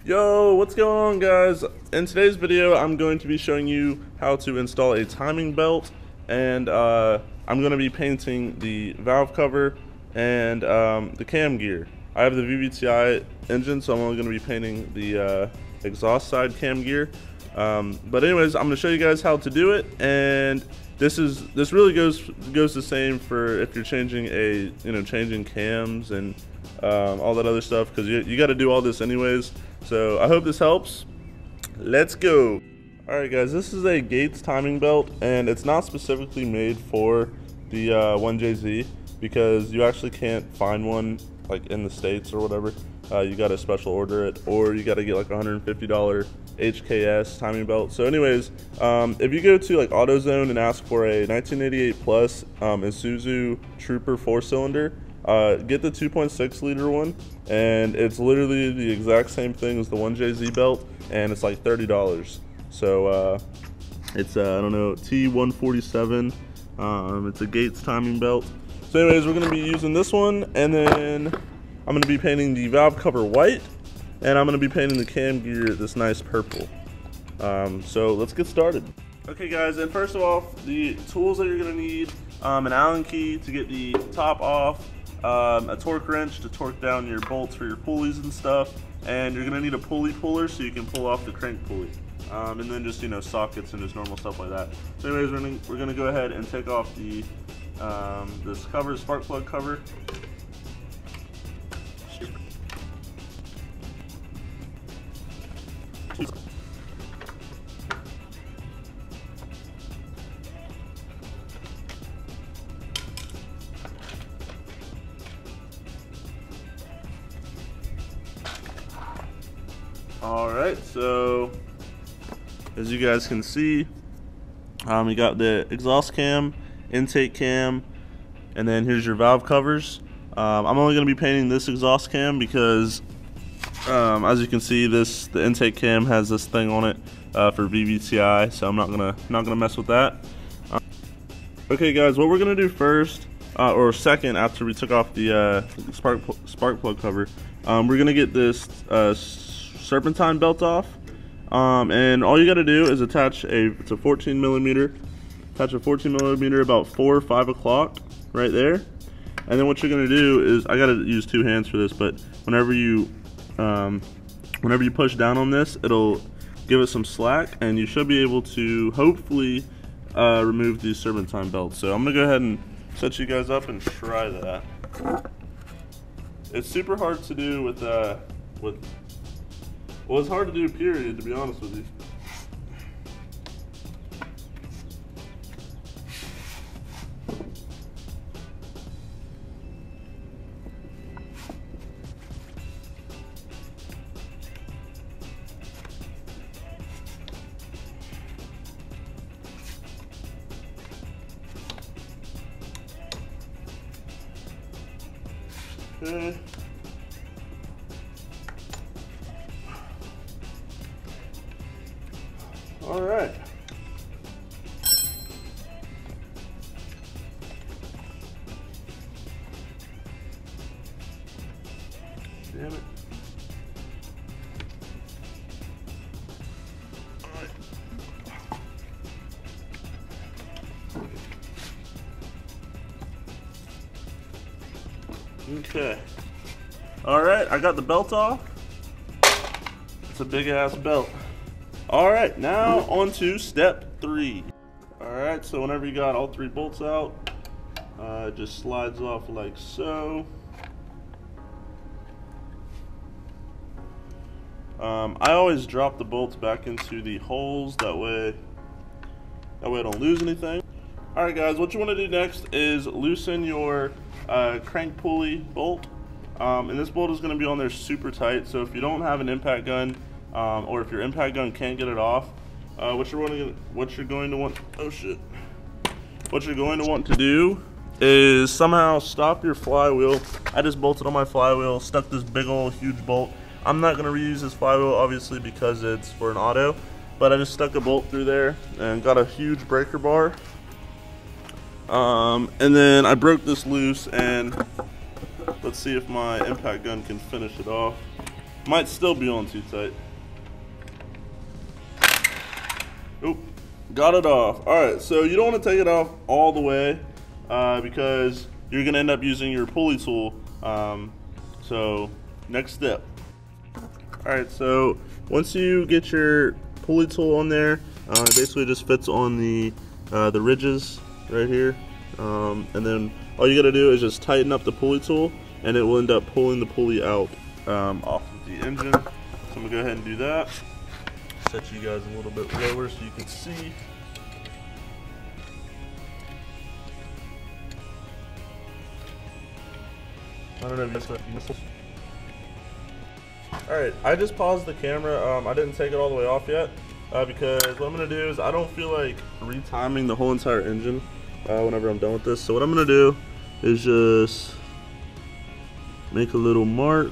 Yo, what's going on, guys? In today's video, I'm going to be showing you how to install a timing belt, and I'm going to be painting the valve cover and the cam gear. I have the VVTi engine, so I'm only going to be painting the exhaust side cam gear. But anyways, I'm going to show you guys how to do it, and this really goes the same for if you're changing changing cams and all that other stuff, because you got to do all this anyways. So I hope this helps. Let's go. Alright guys, this is a Gates timing belt, and it's not specifically made for the 1JZ because you actually can't find one like in the States or whatever. You got to special order it, or you got to get like $150 HKS timing belt. So anyways, if you go to like AutoZone and ask for a 1988 plus Isuzu Trooper 4-cylinder, get the 2.6 liter one, and it's literally the exact same thing as the 1JZ belt, and it's like $30. So it's I don't know, T147. It's a Gates timing belt. So anyways, we're gonna be using this one, and then I'm gonna be painting the valve cover white, and I'm gonna be painting the cam gear this nice purple. So let's get started. Okay guys, and first of all, the tools that you're gonna need: an Allen key to get the top off, a torque wrench to torque down your bolts for your pulleys and stuff, and you're gonna need a pulley puller so you can pull off the crank pulley, and then just sockets and just normal stuff like that. So anyways, we're gonna go ahead and take off the this cover, spark plug cover. Alright, so as you guys can see, we got the exhaust cam, intake cam, and then here's your valve covers. I'm only going to be painting this exhaust cam because as you can see, the intake cam has this thing on it for VVTi, so I'm not gonna mess with that. Okay guys, what we're gonna do first, or second, after we took off the spark plug cover, we're gonna get this serpentine belt off, and all you got to do is attach it's a 14 millimeter, attach a 14 millimeter about 4 or 5 o'clock right there. And then what you're going to do is, I got to use 2 hands for this, but whenever you push down on this, it'll give it some slack, and you should be able to hopefully remove these serpentine belts. So I'm gonna go ahead and set you guys up and try that. It's super hard to do with well, it's hard to do, period, to be honest with you. Okay. All right. Damn it. All right. Okay. All right, I got the belt off. It's a big ass belt. All right, now on to step 3. All right, so whenever you got all 3 bolts out, it just slides off like so. I always drop the bolts back into the holes, that way I don't lose anything. All right guys, what you want to do next is loosen your crank pulley bolt, and this bolt is going to be on there super tight, so if you don't have an impact gun, or if your impact gun can't get it off, what you're going to want to do is somehow stop your flywheel. I just bolted on my flywheel, stuck this big old huge bolt. I'm not going to reuse this flywheel obviously because it's for an auto, but I just stuck a bolt through there and got a huge breaker bar. And then I broke this loose, and let's see if my impact gun can finish it off. Might still be on too tight. Oop, got it off. All right, so you don't want to take it off all the way because you're gonna end up using your pulley tool. So next step. All right, so once you get your pulley tool on there, it basically just fits on the ridges right here. And then all you gotta do is just tighten up the pulley tool and it will end up pulling the pulley out off of the engine. So I'm gonna go ahead and do that. Set you guys a little bit lower so you can see. I don't know if you guys got missiles. Alright, I just paused the camera. I didn't take it all the way off yet because what I'm going to do is I don't feel like retiming the whole entire engine whenever I'm done with this. So what I'm going to do is just make a little mark.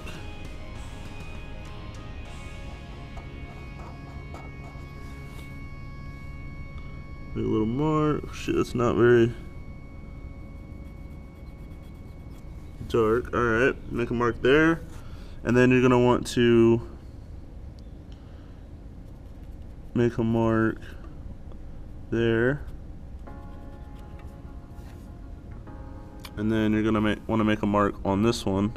Make a little mark. Shit, that's not very dark. Alright, make a mark there. And then you're going to want to make a mark there. And then you're going to want to make a mark on this one.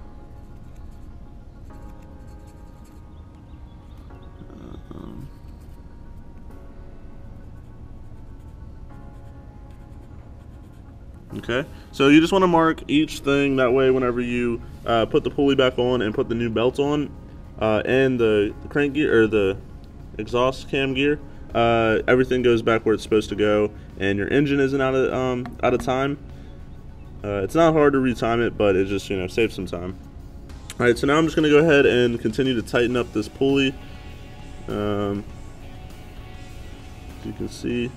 Okay, so you just want to mark each thing, that way whenever you put the pulley back on and put the new belt on and the crank gear or the exhaust cam gear, everything goes back where it's supposed to go and your engine isn't out of time. It's not hard to retime it, but it just, you know, saves some time. Alright, so now I'm just going to go ahead and continue to tighten up this pulley. You can see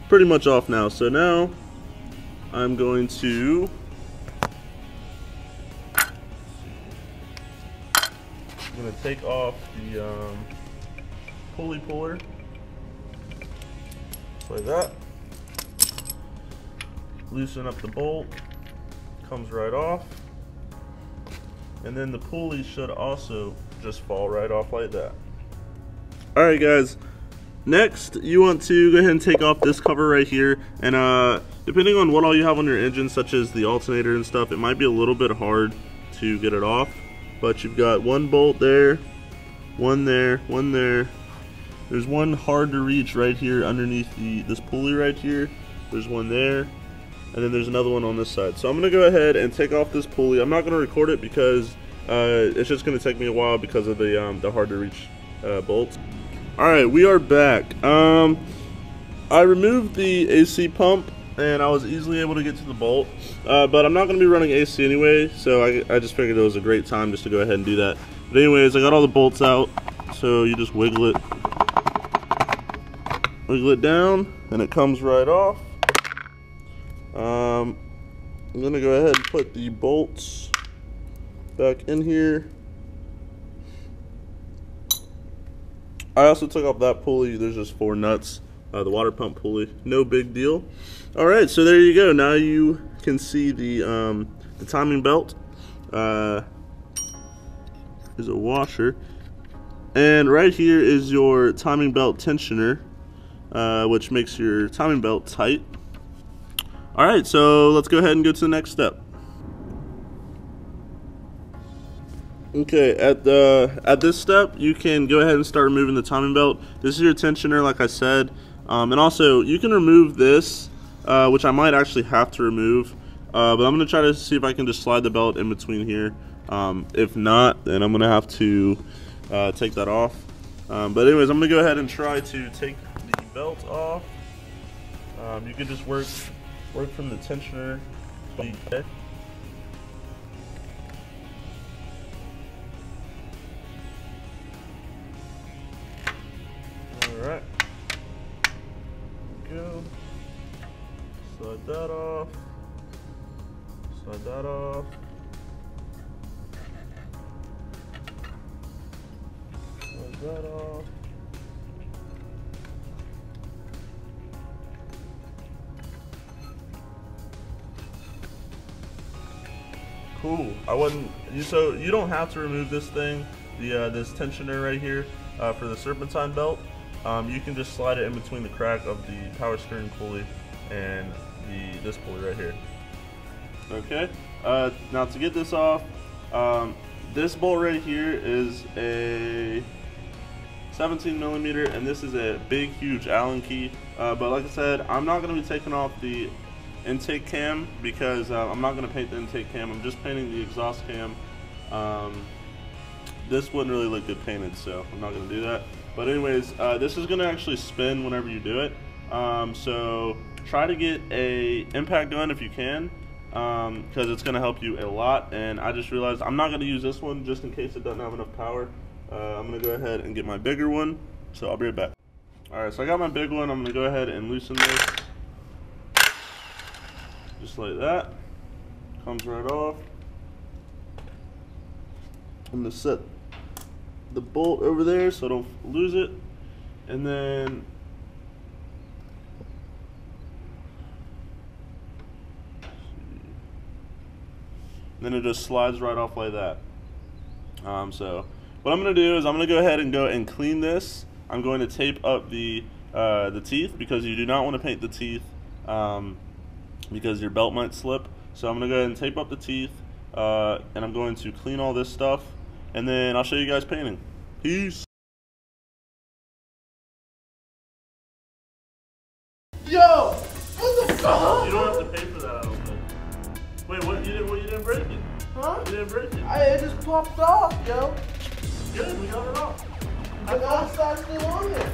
pretty much off now. So now I'm going to take off the pulley puller, like that. Loosen up the bolt, comes right off, and then the pulley should also just fall right off like that. Alright guys, next you want to go ahead and take off this cover right here, and depending on what all you have on your engine, such as the alternator and stuff, it might be a little bit hard to get it off. But you've got one bolt there, one there, one there. There's one hard to reach right here underneath this pulley right here. There's one there, and then there's another one on this side. So I'm gonna go ahead and take off this pulley. I'm not gonna record it because it's just gonna take me a while because of the hard to reach bolts. All right, we are back. I removed the AC pump and I was easily able to get to the bolt, but I'm not going to be running AC anyway, so I just figured it was a great time just to go ahead and do that. But anyways, I got all the bolts out, so you just wiggle it down and it comes right off. I'm going to go ahead and put the bolts back in here. I also took off that pulley. There's just 4 nuts, the water pump pulley, no big deal. Alright, so there you go. Now you can see the timing belt. There's a washer. And right here is your timing belt tensioner, which makes your timing belt tight. Alright, so let's go ahead and go to the next step. Okay, at this step, you can go ahead and start removing the timing belt. This is your tensioner, like I said. And also, you can remove this, which I might actually have to remove, but I'm going to try to see if I can just slide the belt in between here. If not, then I'm going to have to take that off. But anyways, I'm going to go ahead and try to take the belt off. You can just work from the tensioner. Okay. Alright. Go. Slide that off. Slide that off. Slide that off. Cool. So you don't have to remove this thing. this tensioner right here for the serpentine belt, you can just slide it in between the crack of the power steering pulley and this pulley right here. Okay, now to get this off, this bolt right here is a 17 millimeter, and this is a big, huge Allen key. But like I said, I'm not going to be taking off the intake cam because I'm not going to paint the intake cam. I'm just painting the exhaust cam. This wouldn't really look good painted, so I'm not going to do that. But anyways, this is going to actually spin whenever you do it. So try to get a impact gun if you can, because it's going to help you a lot. And I just realized I'm not going to use this one just in case it doesn't have enough power. I'm going to go ahead and get my bigger one, so I'll be right back. Alright, so I got my big one. I'm going to go ahead and loosen this. Just like that. Comes right off. I'm going to set the bolt over there so I don't lose it. And then it just slides right off like that. So what I'm going to do is I'm going to go ahead and clean this. I'm going to tape up the teeth, because you do not want to paint the teeth because your belt might slip. So I'm going to go ahead and tape up the teeth, and I'm going to clean all this stuff, and then I'll show you guys painting. Peace. Yo! What the fuck? You don't have to pay for that, I don't think. Wait, what? You didn't break it? Huh? You didn't break it? It just popped off, yo. Good, we got it off. The outside's still on there.